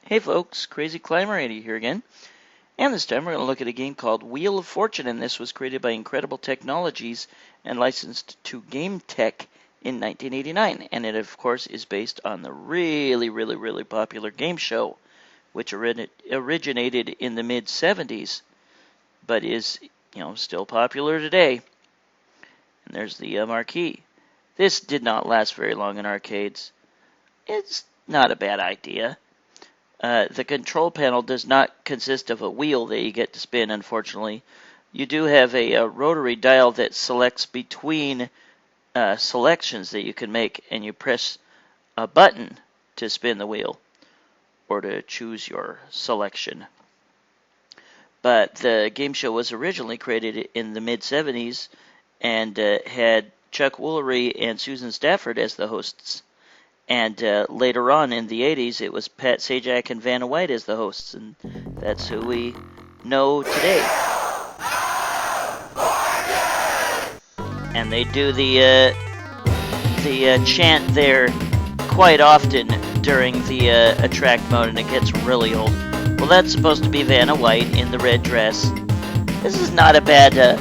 Hey folks, Crazy Climber 80 here again, and this time we're going to look at a game called Wheel of Fortune, and this was created by Incredible Technologies and licensed to GameTek in 1989, and it of course is based on the really popular game show, which originated in the mid-70s, but is, still popular today. And there's the marquee. This did not last very long in arcades. It's not a bad idea. The control panel does not consist of a wheel that you get to spin, unfortunately. You do have a rotary dial that selects between selections that you can make, and you press a button to spin the wheel or to choose your selection. But the game show was originally created in the mid-70s and had Chuck Woolery and Susan Stafford as the hosts. And later on in the 80s, it was Pat and Vanna as the hosts, and that's who we know today. And they do the chant there quite often during the attract mode, and it gets really old. Well, that's supposed to be Vanna White in the red dress. This is not a bad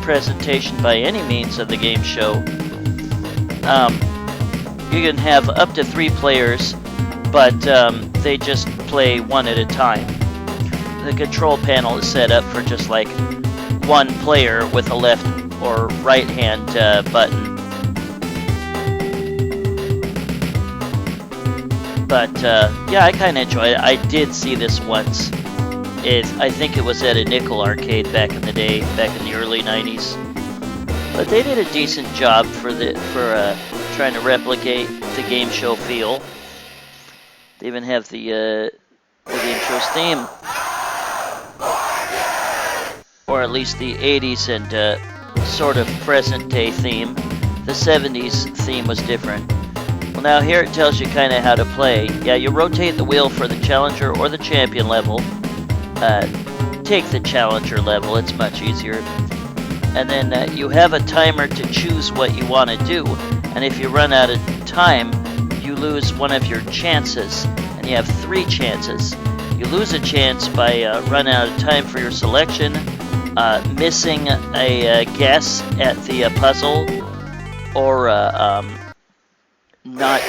presentation by any means of the game show. You can have up to 3 players, but they just play one at a time. The control panel is set up for just like one player with a left or right hand button. But yeah, I kind of enjoy it. I did see this once. I think it was at a nickel arcade back in the day, back in the early 90s. But they did a decent job for trying to replicate the game show feel. They even have the game show's theme, or at least the 80s and sort of present day theme. The 70s theme was different. Well, now here it tells you kind of how to play. Yeah, you rotate the wheel for the challenger or the champion level. Take the challenger level, it's much easier. And then you have a timer to choose what you want to do. And if you run out of time, you lose one of your chances. And you have 3 chances. You lose a chance by running out of time for your selection, missing a guess at the puzzle, or not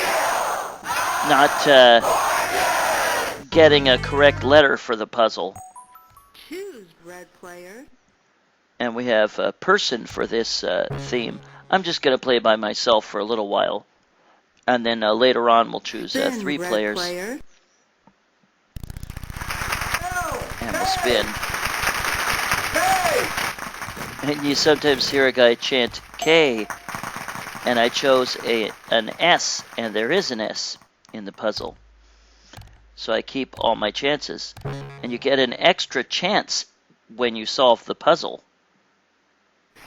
getting a correct letter for the puzzle. Choose red player. And we have a person for this theme. I'm just going to play by myself for a little while. And then later on we'll choose 3 players. Player. And we'll spin. And you sometimes hear a guy chant K. And I chose an S, and there is an S in the puzzle. So I keep all my chances. And you get an extra chance when you solve the puzzle.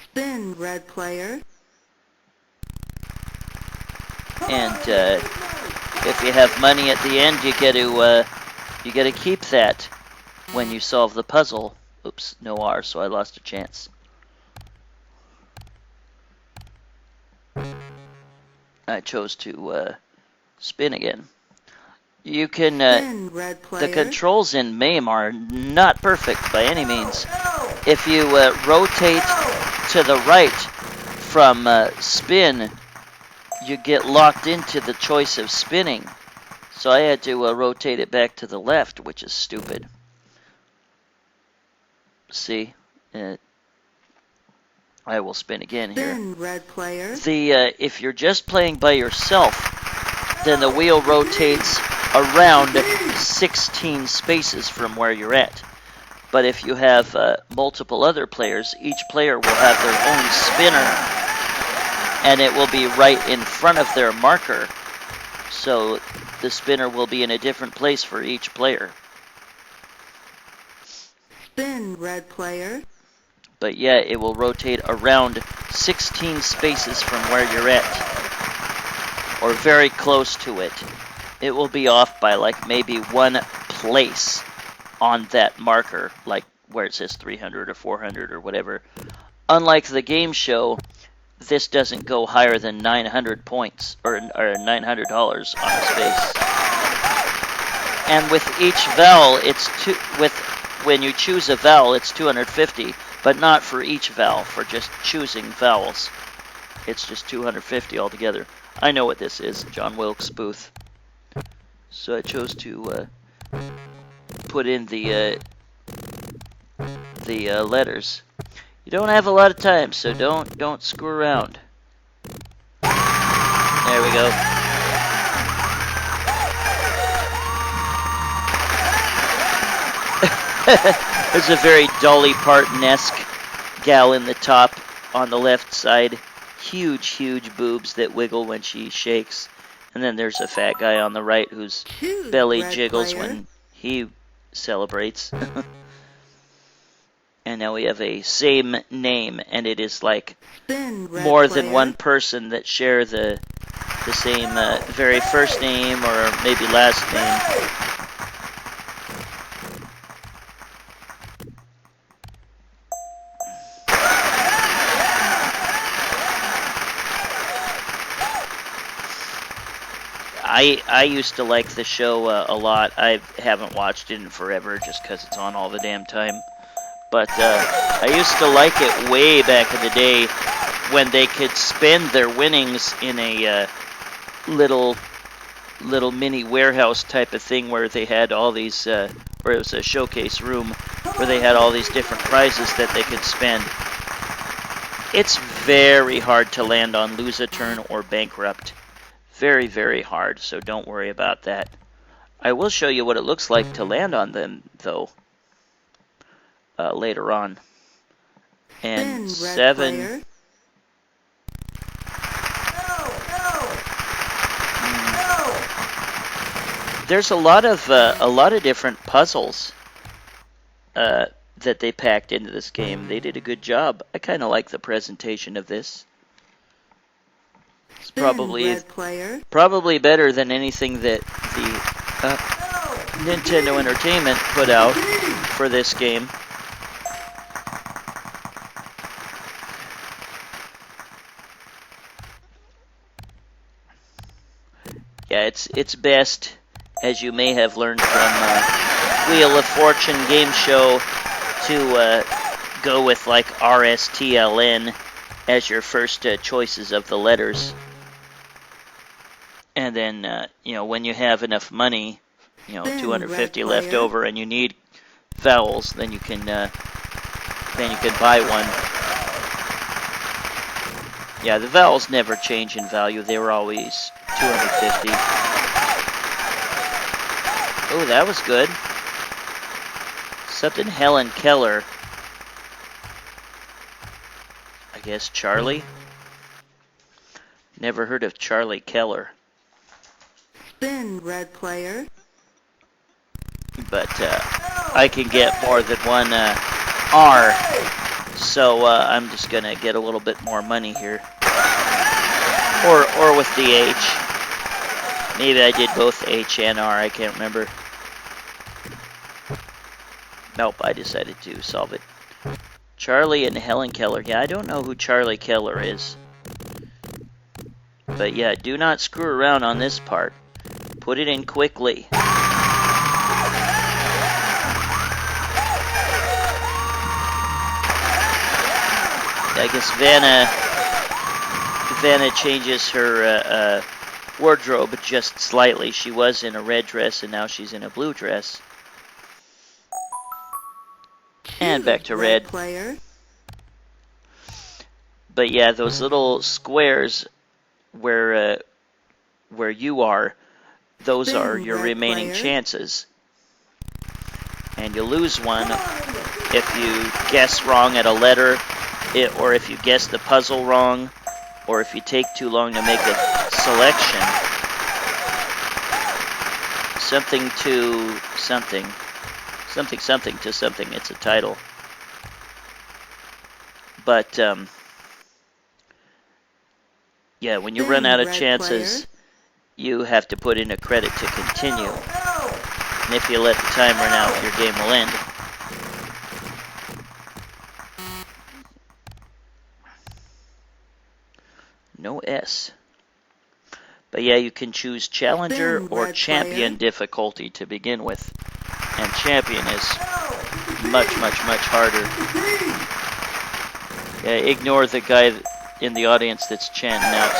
Spin red player. And if you have money at the end, you get to keep that when you solve the puzzle. Oops, no R, so I lost a chance. I chose to spin again. You can the controls in MAME are not perfect by any means. If you rotate to the right from spin, you get locked into the choice of spinning. So I had to rotate it back to the left, which is stupid. See? I will spin again here. Spin red player. If you're just playing by yourself, then the wheel rotates around 16 spaces from where you're at. But if you have multiple other players, each player will have their own spinner, and it will be right in front of their marker. So the spinner will be in a different place for each player. Spin red player. But yeah, it will rotate around 16 spaces from where you're at, or very close to it. It will be off by like maybe 1 place on that marker, like where it says 300 or 400 or whatever. Unlike the game show, this doesn't go higher than 900 points or $900 on a space. And with each vowel, when you choose a vowel, it's 250, but not for each vowel, for just choosing vowels. It's just 250 altogether. I know what this is, John Wilkes Booth. So I chose to put in the letters. You don't have a lot of time, so don't screw around. There we go. There's a very Dolly Parton-esque gal in the top on the left side. Huge, huge boobs that wiggle when she shakes. And then there's a fat guy on the right whose belly jiggles when he celebrates. And now we have a same name, and it is like more than one person that share the same very first name or maybe last name. I used to like the show a lot. I haven't watched it in forever just because it's on all the damn time. But I used to like it way back in the day when they could spend their winnings in a little mini warehouse type of thing where they had all these, or it was a showcase room where they had all these different prizes that they could spend. It's very hard to land on Lose a Turn or Bankrupt. Very, very hard, so don't worry about that. I will show you what it looks like to land on them, though, later on. And 7... There's a lot of different puzzles that they packed into this game. They did a good job. I kind of like the presentation of this. It's probably better than anything that the Nintendo Entertainment put out for this game. Yeah, it's best, as you may have learned from Wheel of Fortune game show, to go with like RSTLN as your first choices of the letters. And then, when you have enough money, 250 left over, and you need vowels, then you can buy one. Yeah, the vowels never change in value. They were always 250. Oh, that was good. Something Helen Keller. I guess Charlie? Never heard of Charlie Keller. Spin, red player. But I can get more than one R, so I'm just gonna get a little bit more money here, or with the H. Maybe I did both H and R. I can't remember. Nope, I decided to solve it. Charlie and Helen Keller. Yeah, I don't know who Charlie Keller is, but yeah, do not screw around on this part. Put it in quickly. I guess Vanna changes her wardrobe just slightly. She was in a red dress and now she's in a blue dress. And back to red. Player. But yeah, those little squares where you are, those are your remaining chances. And you lose one if you guess wrong at a letter, or if you guess the puzzle wrong, or if you take too long to make a selection. Something to something. Something to something. It's a title. But, yeah, when you run out of chances, you have to put in a credit to continue. And if you let the time run out, your game will end. No S. But yeah, you can choose Challenger Spin, or red Champion player. difficulty to begin with. And Champion is much, much, much harder. Yeah, ignore the guy in the audience that's chanting out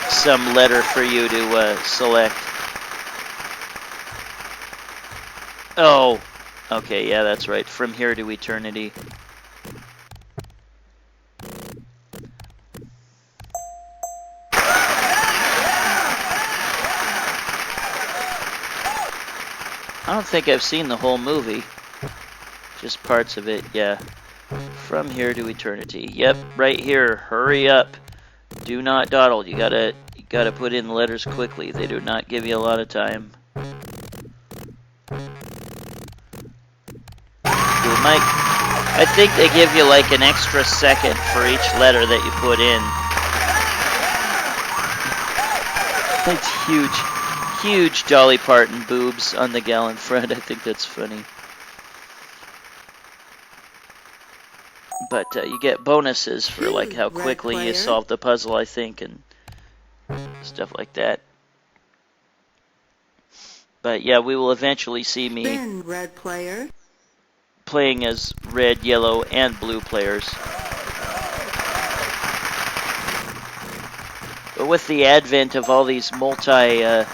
some letter for you to select. Oh, okay, yeah, that's right. From Here to Eternity. I don't think I've seen the whole movie. Just parts of it, yeah. From Here to Eternity. Yep, right here. Hurry up. Do not dawdle. You gotta put in the letters quickly. They do not give you a lot of time. I think they give you like an extra second for each letter that you put in. It's huge Dolly Parton boobs on the gal in front. I think that's funny. But you get bonuses for like how quickly you solve the puzzle, I think, and stuff like that. But yeah, we will eventually see me Spin, red player. playing as red, yellow, and blue players. But with the advent of all these multiplayer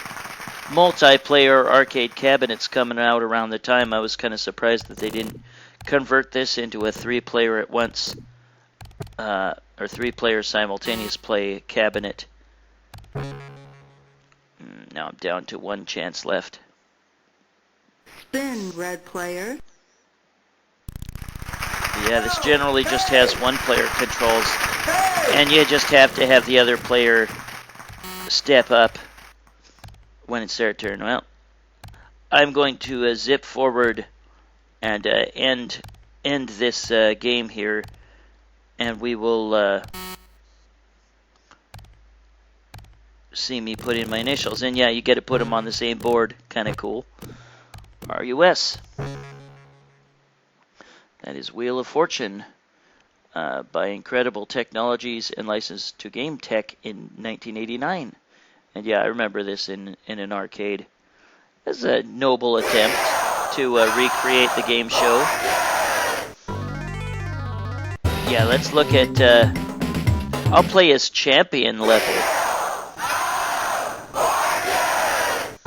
arcade cabinets coming out around the time, I was kind of surprised that they didn't convert this into a 3-player at once, or 3-player simultaneous play cabinet. Now I'm down to 1 chance left. Spin, red player. Yeah, this generally just has 1-player controls, and you just have to have the other player step up when it's their turn. Well, I'm going to zip forward and end this game here, and we will see me put in my initials. And yeah, you get to put them on the same board. Kind of cool. RUS. That is Wheel of Fortune by Incredible Technologies and licensed to GameTek in 1989. And yeah, I remember this in an arcade. As a noble attempt to recreate the game show. Yeah, let's look at... I'll play as Champion level.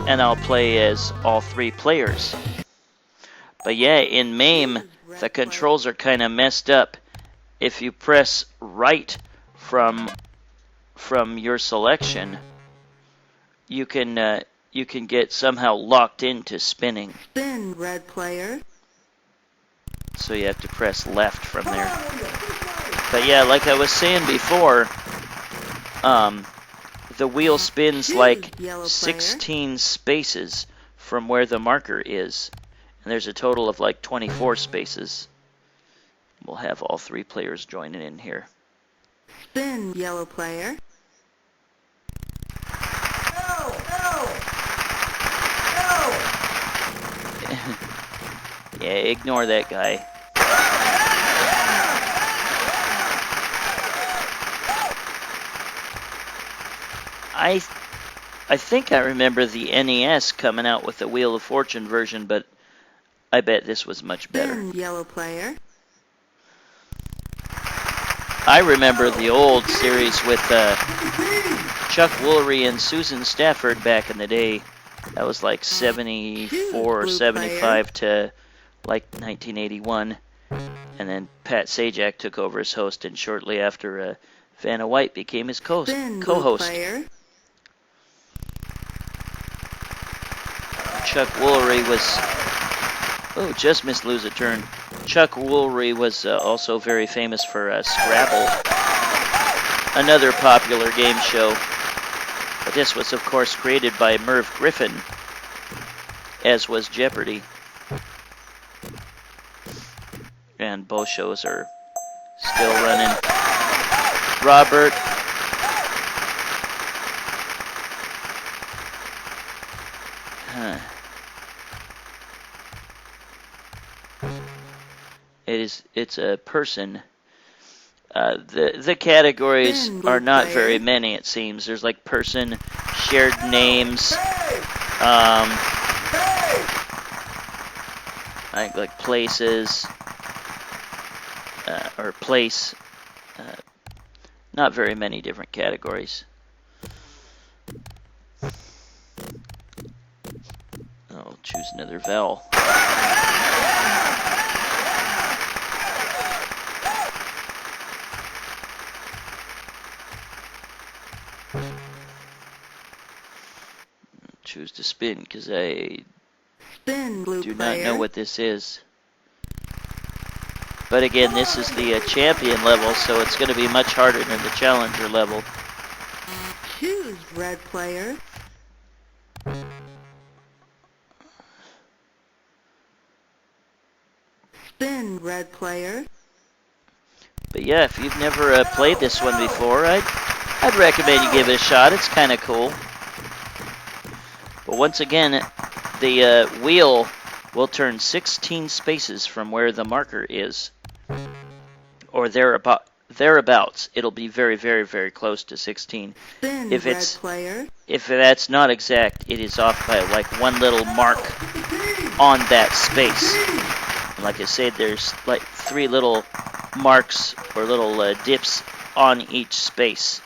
And I'll play as all 3 players. But yeah, in MAME, the controls are kind of messed up. If you press right from your selection, you can get somehow locked into spinning. Spin, red player. So you have to press left from there. But yeah, like I was saying before, the wheel spins like 16 spaces from where the marker is. And there's a total of like 24 spaces. We'll have all 3 players joining in here. Spin, yellow player. Yeah, ignore that guy. I think I remember the NES coming out with the Wheel of Fortune version, but I bet this was much better. Spin, yellow player. I remember the old series with Chuck Woolery and Susan Stafford back in the day. That was like 74 or 75 to like 1981. And then Pat Sajak took over as host, and shortly after, Vanna White became his co-host. Chuck Woolery was... Oh, just missed lose a turn. Chuck Woolery was also very famous for Scrabble, another popular game show. But this was, of course, created by Merv Griffin, as was Jeopardy. And both shows are still running. Robert. It's a person The categories Spin, blue are not player. very many, it seems. There's like person, shared names, like places, or place. Not very many different categories. I'll choose another vowel. Choose to spin because I Spin, blue do player. not know what this is. But again, this is the champion level, so it's going to be much harder than the challenger level. Choose red player. Spin, red player. But yeah, if you've never played this one before, I'd recommend you give it a shot. It's kind of cool. But once again, the wheel will turn 16 spaces from where the marker is, or thereabouts. It'll be very, very, very close to 16. Spin, If red it's player. if that's not exact, it is off by like one little mark on that space. And like I said, there's like 3 little marks or little dips on each space.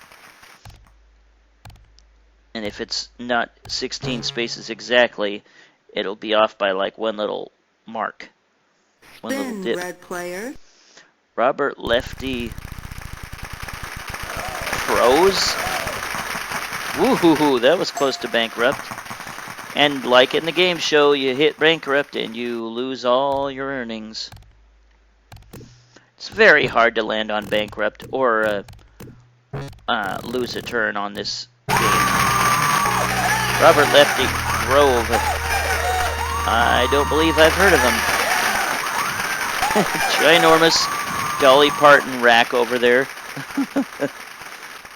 And if it's not 16 spaces exactly, it'll be off by like one little mark. One little Spin, dip. red player. Robert Lefty froze. Woohoo, that was close to bankrupt. And like in the game show, you hit bankrupt and you lose all your earnings. It's very hard to land on bankrupt or lose a turn on this game. Robert Lefty Grove. I don't believe I've heard of him. Ginormous Dolly Parton rack over there.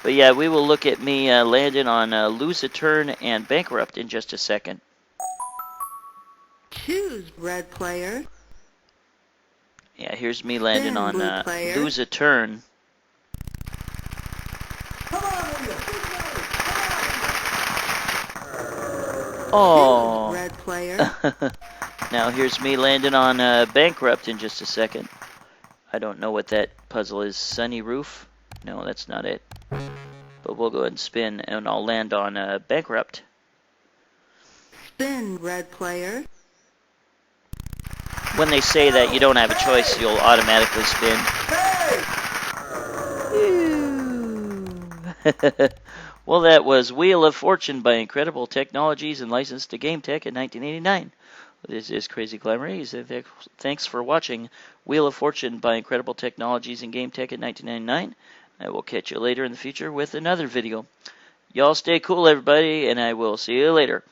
But yeah, we will look at me landing on lose a turn and bankrupt in just a second. Choose red player. Yeah, here's me landing Spin, on blue player. lose a turn. Oh. Choose red player. Now here's me landing on bankrupt in just a second. I don't know what that puzzle is. Sunny roof? No, that's not it. But we'll go ahead and spin, and I'll land on bankrupt. Spin, red player. When they say that you don't have a choice, you'll automatically spin. Well, that was Wheel of Fortune by Incredible Technologies and licensed to GameTek in 1989. This is Crazy Glamour. Thanks for watching Wheel of Fortune by Incredible Technologies and GameTek in 1999. I will catch you later in the future with another video. Y'all stay cool, everybody, and I will see you later.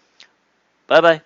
Bye-bye.